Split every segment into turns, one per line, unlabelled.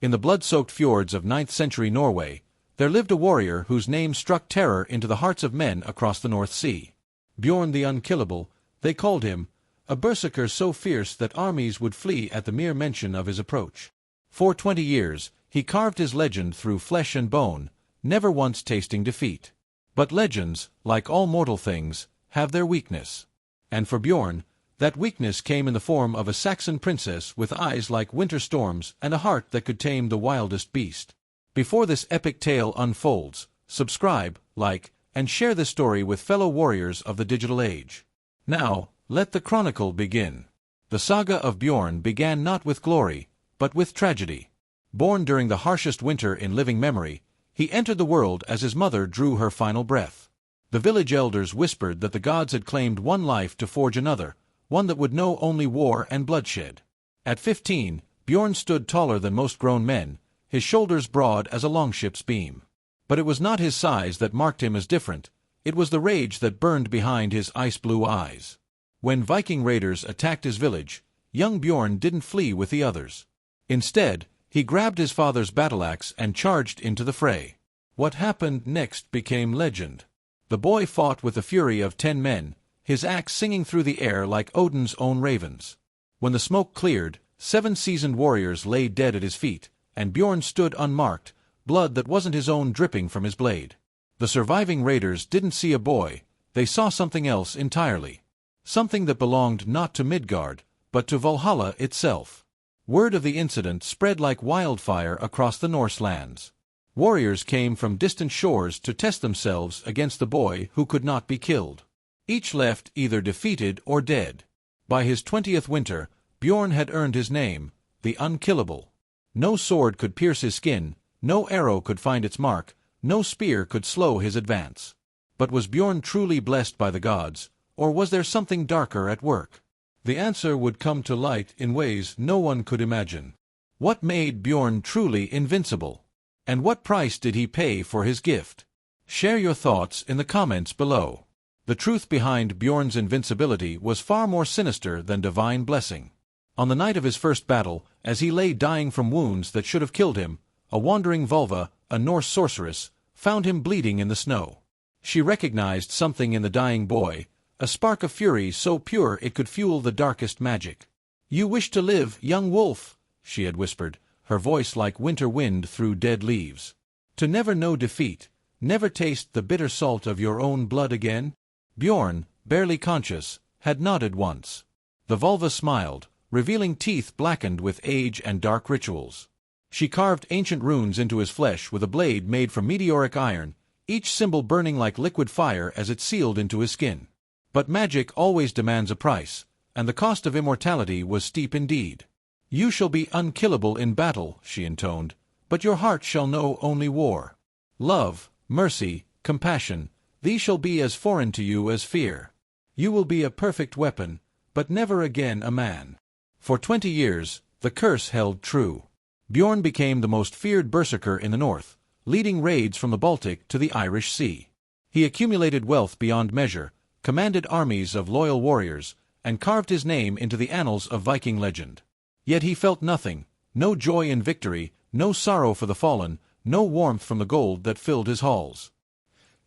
In the blood-soaked fjords of 9th-century Norway, there lived a warrior whose name struck terror into the hearts of men across the North Sea. Bjorn the Unkillable, they called him, a berserker so fierce that armies would flee at the mere mention of his approach. For 20 years, he carved his legend through flesh and bone, never once tasting defeat. But legends, like all mortal things, have their weakness. And for Bjorn, that weakness came in the form of a Saxon princess with eyes like winter storms and a heart that could tame the wildest beast. Before this epic tale unfolds, subscribe, like, and share this story with fellow warriors of the digital age. Now, let the chronicle begin. The saga of Bjorn began not with glory, but with tragedy. Born during the harshest winter in living memory, he entered the world as his mother drew her final breath. The village elders whispered that the gods had claimed one life to forge another, one that would know only war and bloodshed. At 15, Bjorn stood taller than most grown men, his shoulders broad as a longship's beam. But it was not his size that marked him as different, it was the rage that burned behind his ice-blue eyes. When Viking raiders attacked his village, young Bjorn didn't flee with the others. Instead, he grabbed his father's battle-axe and charged into the fray. What happened next became legend. The boy fought with the fury of 10 men, his axe singing through the air like Odin's own ravens. When the smoke cleared, 7 seasoned warriors lay dead at his feet, and Bjorn stood unmarked, blood that wasn't his own dripping from his blade. The surviving raiders didn't see a boy, they saw something else entirely. Something that belonged not to Midgard, but to Valhalla itself. Word of the incident spread like wildfire across the Norse lands. Warriors came from distant shores to test themselves against the boy who could not be killed. Each left either defeated or dead. By his 20th winter, Bjorn had earned his name, the Unkillable. No sword could pierce his skin, no arrow could find its mark, no spear could slow his advance. But was Bjorn truly blessed by the gods, or was there something darker at work? The answer would come to light in ways no one could imagine. What made Bjorn truly invincible? And what price did he pay for his gift? Share your thoughts in the comments below. The truth behind Bjorn's invincibility was far more sinister than divine blessing. On the night of his first battle, as he lay dying from wounds that should have killed him, a wandering vulva, a Norse sorceress, found him bleeding in the snow. She recognized something in the dying boy, a spark of fury so pure it could fuel the darkest magic. "You wish to live, young wolf," she had whispered, her voice like winter wind through dead leaves. "To never know defeat, never taste the bitter salt of your own blood again?" Bjorn, barely conscious, had nodded once. The vulva smiled, revealing teeth blackened with age and dark rituals. She carved ancient runes into his flesh with a blade made from meteoric iron, each symbol burning like liquid fire as it sealed into his skin. But magic always demands a price, and the cost of immortality was steep indeed. "You shall be unkillable in battle," she intoned, "but your heart shall know only war. Love, mercy, compassion, these shall be as foreign to you as fear. You will be a perfect weapon, but never again a man." For 20 years, the curse held true. Bjorn became the most feared berserker in the north, leading raids from the Baltic to the Irish Sea. He accumulated wealth beyond measure, commanded armies of loyal warriors, and carved his name into the annals of Viking legend. Yet he felt nothing, no joy in victory, no sorrow for the fallen, no warmth from the gold that filled his halls.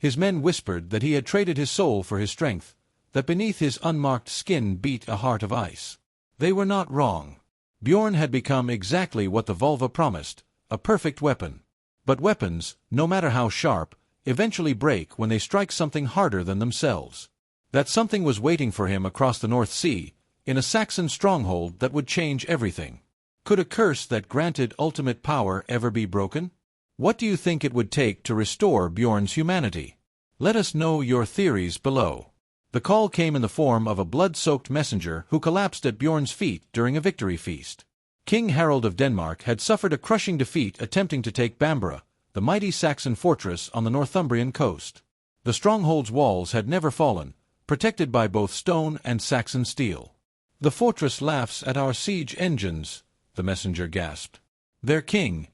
His men whispered that he had traded his soul for his strength, that beneath his unmarked skin beat a heart of ice. They were not wrong. Bjorn had become exactly what the vulva promised, a perfect weapon. But weapons, no matter how sharp, eventually break when they strike something harder than themselves. That something was waiting for him across the North Sea, in a Saxon stronghold that would change everything. Could a curse that granted ultimate power ever be broken? What do you think it would take to restore Bjorn's humanity? Let us know your theories below. The call came in the form of a blood-soaked messenger who collapsed at Bjorn's feet during a victory feast. King Harald of Denmark had suffered a crushing defeat attempting to take Bamborough, the mighty Saxon fortress on the Northumbrian coast. The stronghold's walls had never fallen, protected by both stone and Saxon steel. "The fortress laughs at our siege engines," the messenger gasped. "Their king,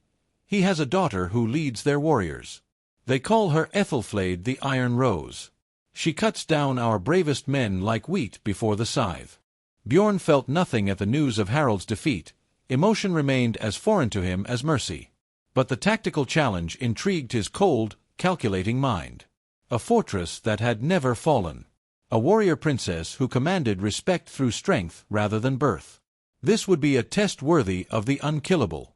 he has a daughter who leads their warriors. They call her Ethelflaed the Iron Rose. She cuts down our bravest men like wheat before the scythe." Bjorn felt nothing at the news of Harald's defeat, emotion remained as foreign to him as mercy. But the tactical challenge intrigued his cold, calculating mind. A fortress that had never fallen. A warrior princess who commanded respect through strength rather than birth. This would be a test worthy of the unkillable.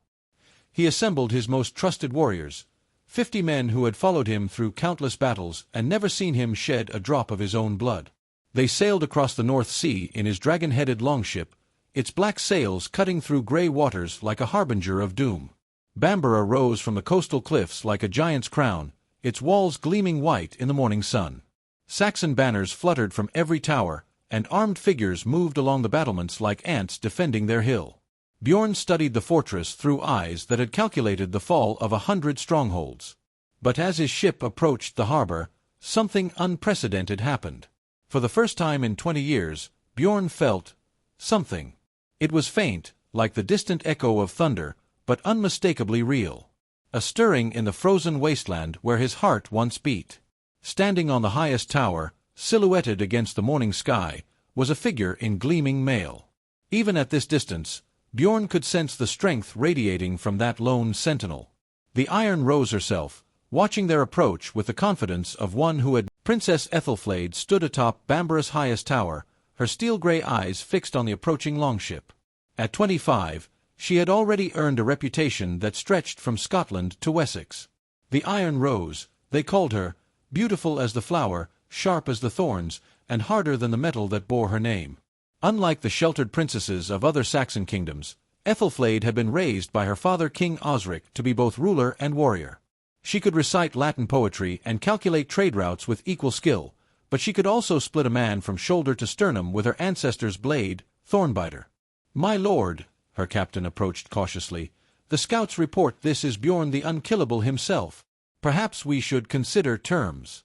He assembled his most trusted warriors, 50 men who had followed him through countless battles and never seen him shed a drop of his own blood. They sailed across the North Sea in his dragon-headed longship, its black sails cutting through grey waters like a harbinger of doom. Bambara rose from the coastal cliffs like a giant's crown, its walls gleaming white in the morning sun. Saxon banners fluttered from every tower, and armed figures moved along the battlements like ants defending their hill. Bjorn studied the fortress through eyes that had calculated the fall of 100 strongholds. But as his ship approached the harbor, something unprecedented happened. For the first time in 20 years, Bjorn felt something. It was faint, like the distant echo of thunder, but unmistakably real. A stirring in the frozen wasteland where his heart once beat. Standing on the highest tower, silhouetted against the morning sky, was a figure in gleaming mail. Even at this distance, Bjorn could sense the strength radiating from that lone sentinel. The Iron Rose herself, watching their approach with the confidence of one who had. Princess Ethelflaed stood atop Bambara's highest tower, her steel-gray eyes fixed on the approaching longship. At 25, she had already earned a reputation that stretched from Scotland to Wessex. The Iron Rose, they called her, beautiful as the flower, sharp as the thorns, and harder than the metal that bore her name. Unlike the sheltered princesses of other Saxon kingdoms, Ethelflaed had been raised by her father King Osric to be both ruler and warrior. She could recite Latin poetry and calculate trade routes with equal skill, but she could also split a man from shoulder to sternum with her ancestor's blade, Thornbiter. "My lord," her captain approached cautiously, "the scouts report this is Bjorn the Unkillable himself. Perhaps we should consider terms."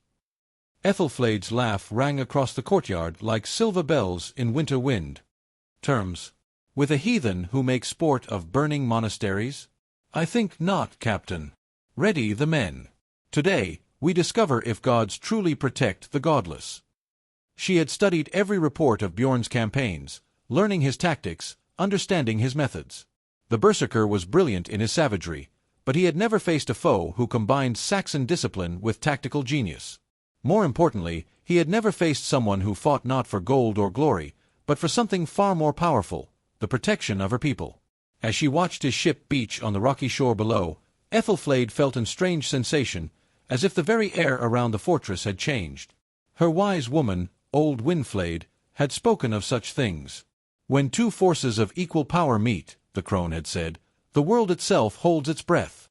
Ethelflaed's laugh rang across the courtyard like silver bells in winter wind. "Terms? With a heathen who makes sport of burning monasteries? I think not, Captain. Ready the men. Today, we discover if gods truly protect the godless." She had studied every report of Bjorn's campaigns, learning his tactics, understanding his methods. The Berserker was brilliant in his savagery, but he had never faced a foe who combined Saxon discipline with tactical genius. More importantly, he had never faced someone who fought not for gold or glory, but for something far more powerful, the protection of her people. As she watched his ship beach on the rocky shore below, Ethelflaed felt a strange sensation, as if the very air around the fortress had changed. Her wise woman, old Winflaed, had spoken of such things. "When two forces of equal power meet," the crone had said, "the world itself holds its breath."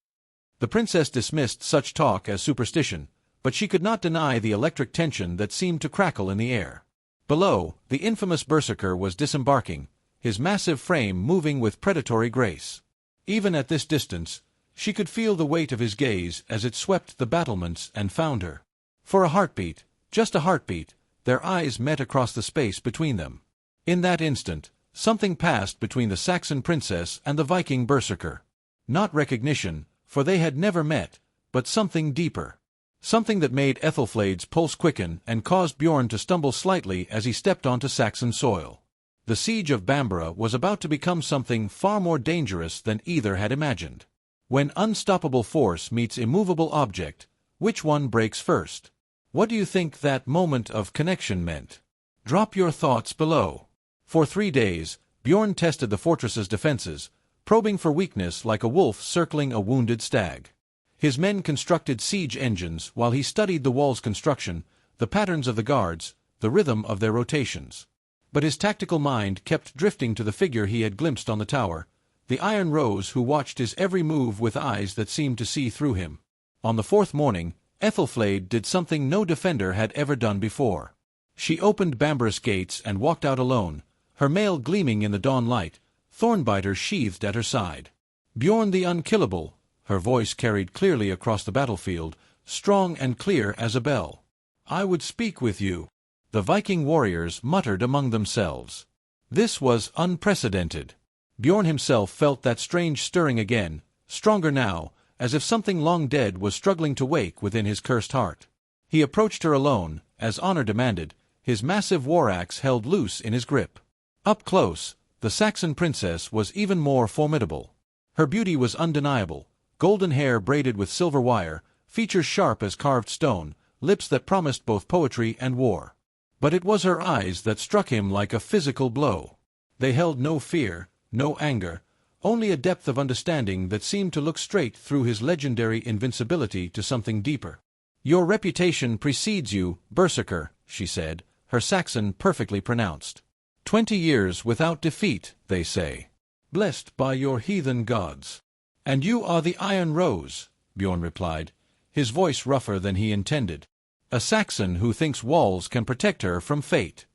The princess dismissed such talk as superstition, but she could not deny the electric tension that seemed to crackle in the air. Below, the infamous Berserker was disembarking, his massive frame moving with predatory grace. Even at this distance, she could feel the weight of his gaze as it swept the battlements and found her. For a heartbeat, just a heartbeat, their eyes met across the space between them. In that instant, something passed between the Saxon princess and the Viking Berserker. Not recognition, for they had never met, but something deeper. Something that made Ethelflaed's pulse quicken and caused Bjorn to stumble slightly as he stepped onto Saxon soil. The siege of Bambara was about to become something far more dangerous than either had imagined. When unstoppable force meets immovable object, which one breaks first? What do you think that moment of connection meant? Drop your thoughts below. For 3 days, Bjorn tested the fortress's defenses, probing for weakness like a wolf circling a wounded stag. His men constructed siege engines while he studied the wall's construction, the patterns of the guards, the rhythm of their rotations. But his tactical mind kept drifting to the figure he had glimpsed on the tower, the Iron Rose who watched his every move with eyes that seemed to see through him. On the 4th morning, Ethelflaed did something no defender had ever done before. She opened Bambara's gates and walked out alone, her mail gleaming in the dawn light, Thornbiter sheathed at her side. "Bjorn the Unkillable," her voice carried clearly across the battlefield, strong and clear as a bell. "I would speak with you." The Viking warriors muttered among themselves. This was unprecedented. Bjorn himself felt that strange stirring again, stronger now, as if something long dead was struggling to wake within his cursed heart. He approached her alone, as honor demanded, his massive war axe held loose in his grip. Up close, the Saxon princess was even more formidable. Her beauty was undeniable, golden hair braided with silver wire, features sharp as carved stone, lips that promised both poetry and war. But it was her eyes that struck him like a physical blow. They held no fear, no anger, only a depth of understanding that seemed to look straight through his legendary invincibility to something deeper. "Your reputation precedes you, Berserker," she said, her Saxon perfectly pronounced. 20 years without defeat, they say. Blessed by your heathen gods. "And you are the Iron Rose," Bjorn replied, his voice rougher than he intended. "A Saxon who thinks walls can protect her from fate."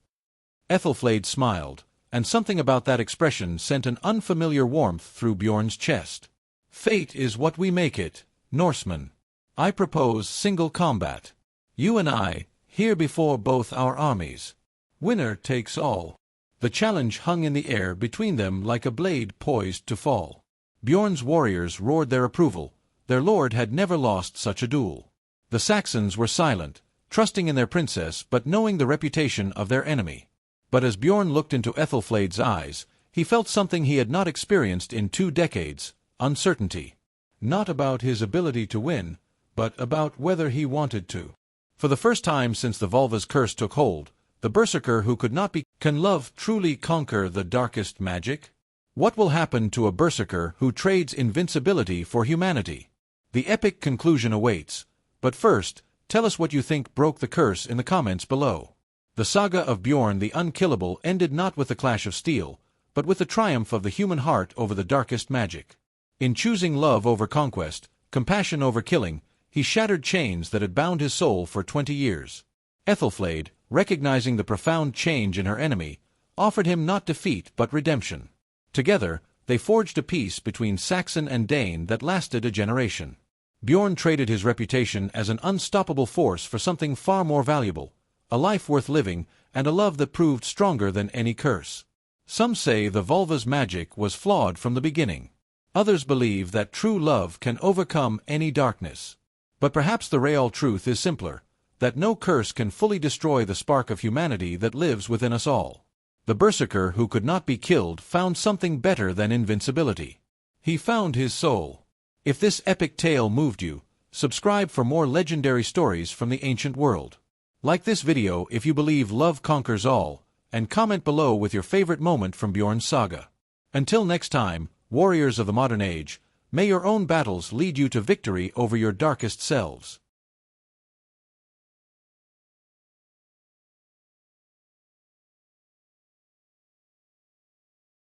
Ethelflaed smiled, and something about that expression sent an unfamiliar warmth through Bjorn's chest. "Fate is what we make it, Norseman. I propose single combat. You and I, here before both our armies. Winner takes all." The challenge hung in the air between them like a blade poised to fall. Bjorn's warriors roared their approval. Their lord had never lost such a duel. The Saxons were silent, trusting in their princess but knowing the reputation of their enemy. But as Bjorn looked into Ethelflaed's eyes, he felt something he had not experienced in 2 decades, uncertainty. Not about his ability to win, but about whether he wanted to. For the first time since the Volva's curse took hold, the Berserker who could not be can love truly conquer the darkest magic? What will happen to a Berserker who trades invincibility for humanity? The epic conclusion awaits, but first, tell us what you think broke the curse in the comments below. The saga of Bjorn the Unkillable ended not with the clash of steel, but with the triumph of the human heart over the darkest magic. In choosing love over conquest, compassion over killing, he shattered chains that had bound his soul for 20 years. Ethelflaed, recognizing the profound change in her enemy, offered him not defeat but redemption. Together, they forged a peace between Saxon and Dane that lasted a generation. Bjorn traded his reputation as an unstoppable force for something far more valuable, a life worth living, and a love that proved stronger than any curse. Some say the Volva's magic was flawed from the beginning. Others believe that true love can overcome any darkness. But perhaps the real truth is simpler, that no curse can fully destroy the spark of humanity that lives within us all. The Berserker who could not be killed found something better than invincibility. He found his soul. If this epic tale moved you, subscribe for more legendary stories from the ancient world. Like this video if you believe love conquers all, and comment below with your favorite moment from Bjorn's saga. Until next time, warriors of the modern age, may your own battles lead you to victory over your darkest selves.